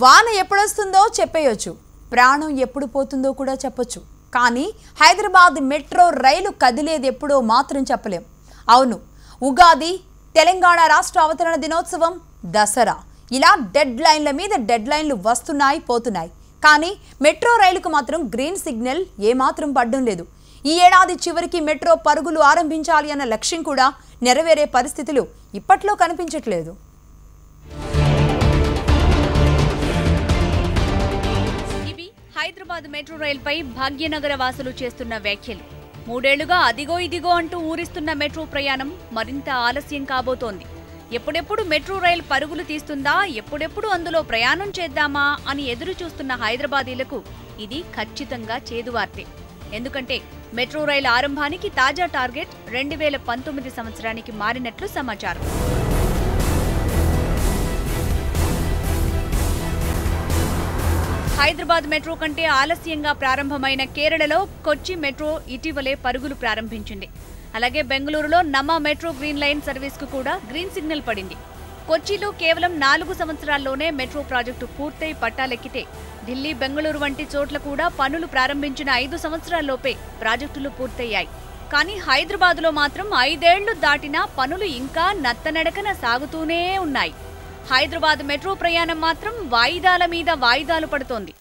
వాన ఎప్పుడొస్తుందో చెప్పేయొచ్చు, ప్రాణం ఎప్పుడు పోతుందో కూడా చెప్పొచ్చు. కానీ హైదరాబాద్ మెట్రో రైలు కదిలేది ఎప్పుడో మాత్రం చెప్పలేం. అవును, ఉగాది, తెలంగాణ రాష్ట్ర అవతరణ దినోత్సవం, దసరా, ఇలా డెడ్ లైన్ల మీద డెడ్ లైన్లు వస్తున్నాయి పోతున్నాయి. కానీ మెట్రో రైలుకు మాత్రం గ్రీన్ సిగ్నల్ ఏమాత్రం పడ్డం లేదు. ఈ ఏడాది చివరికి మెట్రో పరుగులు ఆరంభించాలి అన్న లక్ష్యం కూడా నెరవేరే పరిస్థితులు ఇప్పట్లో కనిపించట్లేదు. హైదరాబాద్ మెట్రో రైల్పై భాగ్యనగర వాసులు చేస్తున్న వ్యాఖ్యలు. 3 ఏళ్లుగా అదిగో ఇదిగో అంటూ ఊరిస్తున్న మెట్రో ప్రయాణం మరింత ఆలస్యం కాబోతోంది. ఎప్పుడెప్పుడు మెట్రో రైల్ పరుగులు తీస్తుందా, ఎప్పుడెప్పుడు అందులో ప్రయాణం చేద్దామా అని ఎదురు చూస్తున్న హైదరాబాదీలకు ఇది ఖచ్చితంగా చేదువార్తే. ఎందుకంటే మెట్రో రైల్ ఆరంభానికి తాజా టార్గెట్ 2019 సంవత్సరానికి మారినట్లు సమాచారం. హైదరాబాద్ మెట్రో కంటే ఆలస్యంగా ప్రారంభమైన కేరళలో కొచ్చి మెట్రో ఇటీవలే పరుగులు ప్రారంభించింది. అలాగే బెంగళూరులో నమా మెట్రో గ్రీన్ లైన్ సర్వీస్కు కూడా గ్రీన్ సిగ్నల్ పడింది. కొచ్చిలో కేవలం 4 సంవత్సరాల్లోనే మెట్రో ప్రాజెక్టు పూర్తయి పట్టాలెక్కితే, ఢిల్లీ, బెంగళూరు వంటి చోట్ల కూడా పనులు ప్రారంభించిన 5 సంవత్సరాల్లోపే ప్రాజెక్టులు పూర్తయ్యాయి. కానీ హైదరాబాద్లో మాత్రం 5 ఏళ్లు దాటినా పనులు ఇంకా నత్తనడకన సాగుతూనే ఉన్నాయి. హైదరాబాద్ మెట్రో ప్రయాణం మాత్రం వాయిదాల మీద వాయిదాలు పడుతోంది.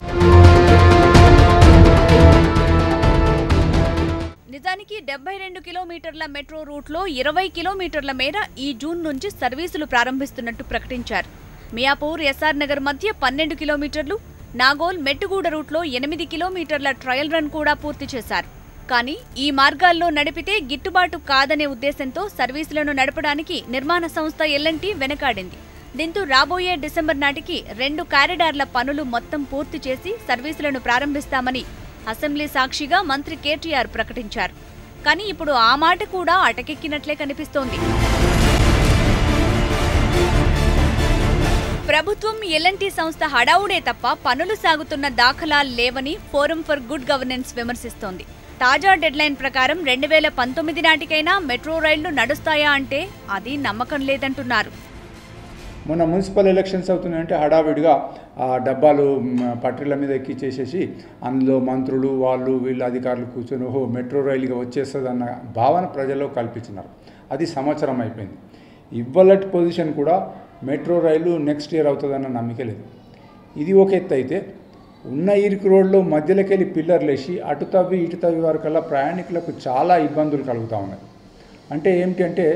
నిజానికి 72 కిలోమీటర్ల మెట్రో రూట్లో 20 కిలోమీటర్ల మేర ఈ జూన్ నుంచి సర్వీసులు ప్రారంభిస్తున్నట్టు ప్రకటించారు. మియాపూర్, ఎస్ఆర్ నగర్ మధ్య 12 కిలోమీటర్లు, నాగోల్, మెట్టుగూడ రూట్లో 8 కిలోమీటర్ల ట్రయల్ రన్ కూడా పూర్తి చేశారు. కానీ ఈ మార్గాల్లో నడిపితే గిట్టుబాటు కాదనే ఉద్దేశంతో సర్వీసులను నడపడానికి నిర్మాణ సంస్థ ఎల్ఎన్టీ వెనకాడింది. దీంతో రాబోయే డిసెంబర్ నాటికి 2 కారిడార్ల పనులు మొత్తం పూర్తి చేసి సర్వీసులను ప్రారంభిస్తామని అసెంబ్లీ సాక్షిగా మంత్రి కేటీఆర్ ప్రకటించారు. కానీ ఇప్పుడు ఆ మాట కూడా అటకెక్కినట్లే కనిపిస్తోంది. ప్రభుత్వం ఎల్ఎన్టీ సంస్థ హడావుడే తప్ప పనులు సాగుతున్న దాఖలాలు లేవని ఫోరం ఫర్ గుడ్ గవర్నెన్స్ విమర్శిస్తోంది. తాజా డెడ్లైన్ ప్రకారం 2019 నాటికైనా మెట్రో రైళ్లు నడుస్తాయా అంటే అది నమ్మకం లేదంటున్నారు. మొన్న మున్సిపల్ ఎలక్షన్స్ అవుతున్నాయంటే హడావిడిగా ఆ డబ్బాలు పట్టీల మీద ఎక్కిచ్చేసేసి అందులో మంత్రులు వాళ్ళు వీళ్ళు అధికారులు కూర్చొని ఓహో మెట్రో రైలుగా వచ్చేస్తుందన్న భావన ప్రజల్లో కల్పించినారు. అది సంవత్సరం అయిపోయింది. ఇవ్వలటి పొజిషన్ కూడా మెట్రో రైలు నెక్స్ట్ ఇయర్ అవుతుందన్న నమ్మిక లేదు. ఇది ఒక ఎత్తు అయితే, ఉన్న ఇరుకు రోడ్లో మధ్యలోకి వెళ్ళి పిల్లర్లు వేసి అటు తవ్వి ఇటు తవ్వి వరకల్లా ప్రయాణికులకు చాలా ఇబ్బందులు కలుగుతూ ఉన్నాయి. అంటే ఏమిటంటే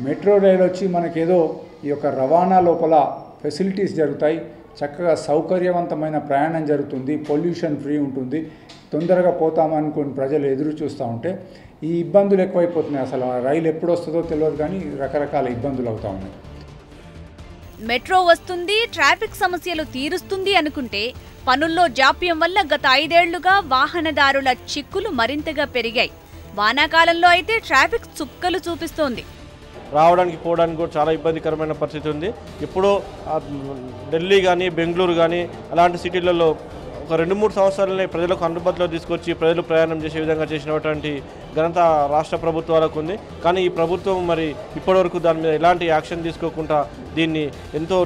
మెట్రో రైలు వచ్చి మనకేదో ఈ యొక్క రవాణా లోపల ఫెసిలిటీస్ జరుగుతాయి, చక్కగా సౌకర్యవంతమైన ప్రయాణం జరుగుతుంది, పొల్యూషన్ ఫ్రీ ఉంటుంది, తొందరగా పోతామనుకుని ప్రజలు ఎదురు చూస్తూ ఉంటే ఈ ఇబ్బందులు ఎక్కువైపోతున్నాయి. అసలు రైలు ఎప్పుడు వస్తుందో తెలియదు, కానీ రకరకాల ఇబ్బందులు అవుతూ ఉన్నాయి. మెట్రో వస్తుంది, ట్రాఫిక్ సమస్యలు తీరుస్తుంది అనుకుంటే పనుల్లో జాప్యం వల్ల గత 5 ఏళ్లుగా వాహనదారుల చిక్కులు మరింతగా పెరిగాయి. వానాకాలంలో అయితే ట్రాఫిక్ చుక్కలు చూపిస్తోంది. రావడానికి పోవడానికి కూడా చాలా ఇబ్బందికరమైన పరిస్థితి ఉంది. ఇప్పుడు ఢిల్లీ కానీ బెంగళూరు కానీ అలాంటి సిటీలలో ఒక 2-3 సంవత్సరాలనే ప్రజలకు అందుబాటులో తీసుకొచ్చి ప్రజలు ప్రయాణం చేసే విధంగా చేసినటువంటి ఘనత రాష్ట్ర ప్రభుత్వాలకు ఉంది. కానీ ఈ ప్రభుత్వం మరి ఇప్పటివరకు దాని మీద ఎలాంటి యాక్షన్ తీసుకోకుండా దీన్ని ఎంతో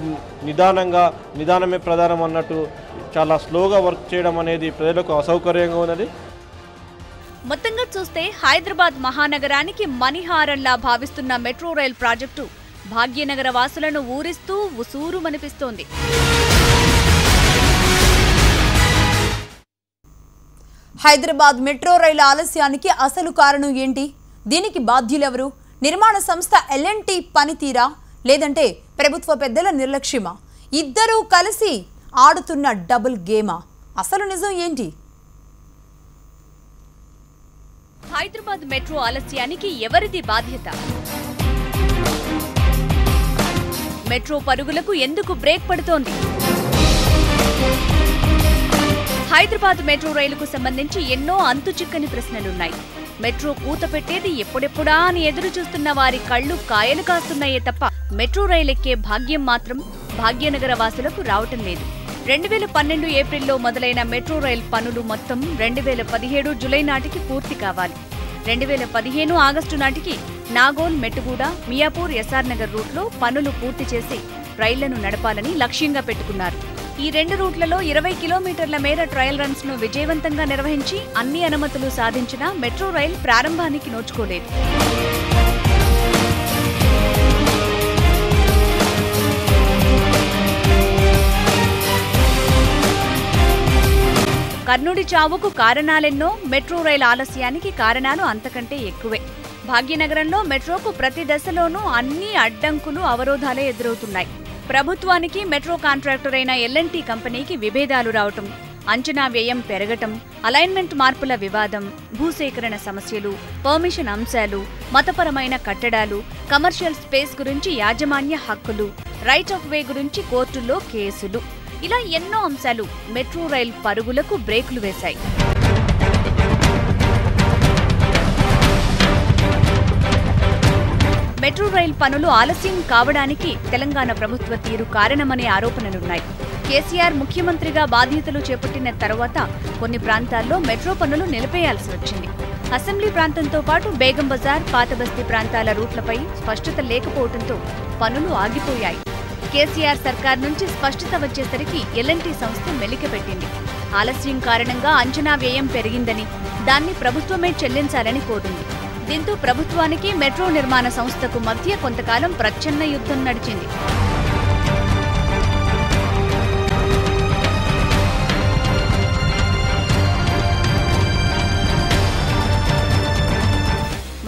నిదానమే ప్రధానం అన్నట్టు చాలా స్లోగా వర్క్ చేయడం అనేది ప్రజలకు అసౌకర్యంగా ఉన్నది. మొత్తంగా చూస్తే హైదరాబాద్ మహానగరానికి మణిహారంలా భావిస్తున్న మెట్రో రైల్ ప్రాజెక్టు భాగ్యనగర వాసులను ఊరిస్తూ ఉసూరుమనిపిస్తోంది. హైదరాబాద్ మెట్రో రైలు ఆలస్యానికి అసలు కారణం ఏంటి? దీనికి బాధ్యులెవరు? నిర్మాణ సంస్థ ఎల్ఎన్టీ పనితీరా, లేదంటే ప్రభుత్వ పెద్దల నిర్లక్ష్యమా? ఇద్దరూ కలిసి ఆడుతున్న డబుల్ గేమా? అసలు నిజం ఏంటి? హైదరాబాద్ మెట్రో ఆలస్యానికి ఎవరిది బాధ్యత? మెట్రో పరుగులకు ఎందుకు బ్రేక్ పడుతోంది? హైదరాబాద్ మెట్రో రైలుకు సంబంధించి ఎన్నో అంతుచిక్కని ప్రశ్నలున్నాయి. మెట్రో కూత పెట్టేది ఎప్పుడెప్పుడా అని ఎదురు చూస్తున్న వారి కళ్ళు కాయలు కాస్తున్నాయే తప్ప మెట్రో రైలెక్కే భాగ్యం మాత్రం భాగ్యనగర వాసులకు రావటం లేదు. 2012 ఏప్రిల్లో మొదలైన మెట్రో రైల్ పనులు మొత్తం 2017 జూలై నాటికి పూర్తి కావాలి. 2015 ఆగస్టు నాటికి నాగోల్, మెట్టుగూడ, మియాపూర్, ఎస్ఆర్ నగర్ రూట్లో పనులు పూర్తి చేసి రైళ్లను నడపాలని లక్ష్యంగా పెట్టుకున్నారు. ఈ 2 రూట్లలో 20 కిలోమీటర్ల మేర ట్రయల్ రన్స్ ను విజయవంతంగా నిర్వహించి అన్ని అనుమతులు సాధించిన మెట్రో రైల్ ప్రారంభానికి నోచుకోలేదు. కర్ణుడి చావుకు కారణాలెన్నో, మెట్రో రైల్ ఆలస్యానికి కారణాలు అంతకంటే ఎక్కువే. భాగ్యనగరంలో మెట్రోకు ప్రతి దశలోనూ అన్ని అడ్డంకులు, అవరోధాలే ఎదురవుతున్నాయి. ప్రభుత్వానికి మెట్రో కాంట్రాక్టర్ అయిన L&T కంపెనీకి విభేదాలు రావటం, అంచనా వ్యయం పెరగటం, అలైన్మెంట్ మార్పుల వివాదం, భూసేకరణ సమస్యలు, పర్మిషన్ అంశాలు, మతపరమైన కట్టడాలు, కమర్షియల్ స్పేస్ గురించి యాజమాన్య హక్కులు, రైట్ ఆఫ్ వే గురించి కోర్టుల్లో కేసులు, ఇలా ఎన్నో అంశాలు మెట్రో రైల్ పరుగులకు బ్రేకులు వేశాయి. మెట్రో రైల్ పనులు ఆలస్యం కావడానికి తెలంగాణ ప్రభుత్వ తీరు కారణమనే ఆరోపణలున్నాయి. కేసీఆర్ ముఖ్యమంత్రిగా బాధ్యతలు చేపట్టిన తర్వాత కొన్ని ప్రాంతాల్లో మెట్రో పనులు నిలిపేయాల్సి వచ్చింది. అసెంబ్లీ ప్రాంతంతో పాటు బేగం బజార్, పాతబస్తీ ప్రాంతాల రూట్లపై స్పష్టత లేకపోవడంతో పనులు ఆగిపోయాయి. కేసీఆర్ సర్కార్ నుంచి స్పష్టత వచ్చేసరికి L&T సంస్థ మెలికపెట్టింది. ఆలస్యం కారణంగా అంచనా వ్యయం పెరిగిందని, దాన్ని ప్రభుత్వమే చెల్లించాలని కోరింది. దీంతో ప్రభుత్వానికి మెట్రో నిర్మాణ సంస్థకు మధ్య కొంతకాలం ప్రచ్ఛన్న యుద్ధం నడిచింది.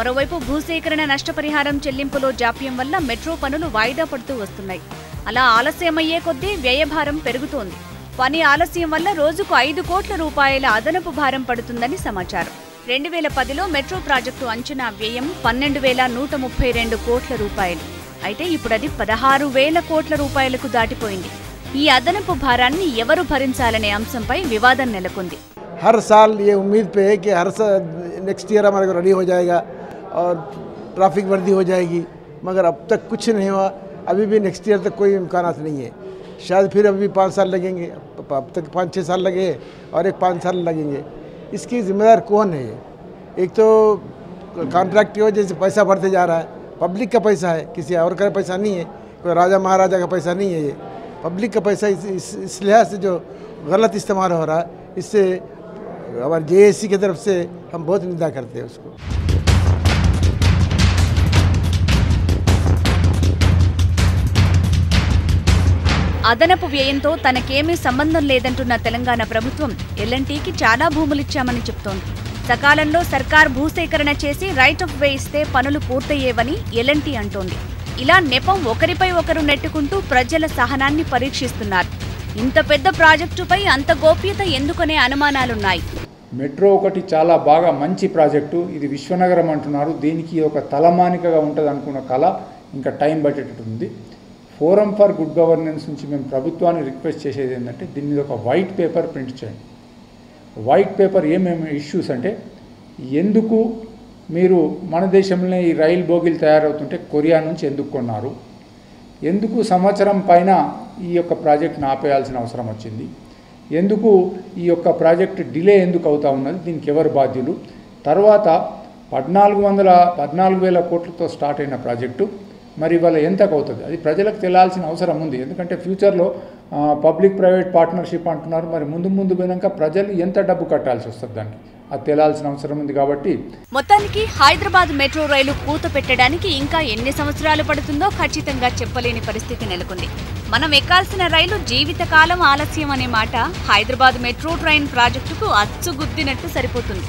మరోవైపు భూసేకరణ నష్టపరిహారం చెల్లింపులో జాప్యం వల్ల మెట్రో పనులు వాయిదా పడుతూ వస్తున్నాయి. అలా ఆలస్యమయ్యే కొద్దీ వ్యయభారం పెరుగుతోంది. పని ఆలస్యం వల్ల రోజుకు 5 కోట్ల రూపాయల అదనపు భారం పడుతుందని సమాచారం. 2010లో మెట్రో ప్రాజెక్టు అంచనా వ్యయం 12,132 కోట్ల రూపాయలు. అయితే ఇప్పుడది 16,000 కోట్ల రూపాయలకు దాటిపోయింది. ఈ అదనపు భారాన్ని ఎవరు భరించాలనే అంశంపై వివాదం నెలకొంది. हर साल ये उम्मीद पे है कि हर साल नेक्स्ट ईयर हमारे को रेडी हो जाएगा और ट्रैफिक वर्दी हो जाएगी, मगर अब तक कुछ नहीं हुआ. अभी भी नेक्स्ट ईयर तक कोई इम्कानात नहीं है. शायद फिर अभी 5 साल लगेंगे. अब तक 5-6 साल लगे और एक 5 साल लगेंगे. इसकी जिम्मेदार कौन है? एक तो कॉन्ट्रैक्ट की वजह से पैसा बढ़ते जा रहा है. पब्लिक का पैसा है, किसी और का पैसा नहीं है. कोई राजा महाराजा का पैसा नहीं है. ये पब्लिक का पैसा इस लिहाज से जो गलत इस्तेमाल हो रहा है, इससे हमारे JSC की तरफ से हम बहुत निंदा करते हैं उसको. అదనపు వ్యయంతో తనకేమీ సంబంధం లేదంటున్న తెలంగాణ ప్రభుత్వం L&Tకి చాలా భూములిచ్చామని చెప్తోంది. సకాలంలో సర్కార్ భూసేకరణ చేసి రైట్ ఆఫ్ వే ఇస్తే పనులు పూర్తయ్యేవని L&T అంటోంది. ఇలా నెపం ఒకరిపై ఒకరు నెట్టుకుంటూ ప్రజల సహనాన్ని పరీక్షిస్తున్నారు. ఇంత పెద్ద ప్రాజెక్టుపై అంత గోప్యత ఎందుకనే అనుమానాలున్నాయి. మెట్రో ఒకటి చాలా బాగా మంచి ప్రాజెక్టు. ఇది విశ్వనగరం అంటున్నారు. దీనికి ఒక తలమానికగా ఉంటుంది అనుకున్న కళ ఇంకా టైం పట్టేటట్టుంది. ఫోరం ఫర్ గుడ్ గవర్నెన్స్ నుంచి మేము ప్రభుత్వాన్ని రిక్వెస్ట్ చేసేది ఏంటంటే దీని మీద ఒక వైట్ పేపర్ ప్రింట్ చేయండి. వైట్ పేపర్ ఏమేమి ఇష్యూస్ అంటే, ఎందుకు మీరు మన దేశంలో ఈ రైలు బోగీలు తయారవుతుంటే కొరియా నుంచి ఎందుకు కొన్నారు, ఎందుకు సంవత్సరం పైన ఈ యొక్క ప్రాజెక్ట్ని ఆపేయాల్సిన అవసరం వచ్చింది, ఎందుకు ఈ యొక్క ప్రాజెక్ట్ డిలే ఎందుకు అవుతా ఉన్నది, దీనికి ఎవరు బాధ్యులు, తర్వాత 14,000 కోట్లతో స్టార్ట్ అయిన ప్రాజెక్టు మరి ఇవాళ ఎంతకు అవుతుంది, అది ప్రజలకు తెలియాల్సిన అవసరం ఉంది. ఎందుకంటే ఫ్యూచర్లో పబ్లిక్ ప్రైవేట్ పార్ట్నర్షిప్ అంటున్నారు. మరి ముందు పోయినాక ప్రజలు ఎంత డబ్బు కట్టాల్సి వస్తుంది, దానికి అది తెలియాల్సిన అవసరం ఉంది. కాబట్టి మొత్తానికి హైదరాబాద్ మెట్రో రైలు కూత పెట్టడానికి ఇంకా ఎన్ని సంవత్సరాలు పడుతుందో ఖచ్చితంగా చెప్పలేని పరిస్థితి నెలకొంది. మనం ఎక్కాల్సిన రైలు జీవితకాలం ఆలస్యం అనే మాట హైదరాబాద్ మెట్రో ట్రైన్ ప్రాజెక్టుకు అచ్చుగుద్దినట్టు సరిపోతుంది.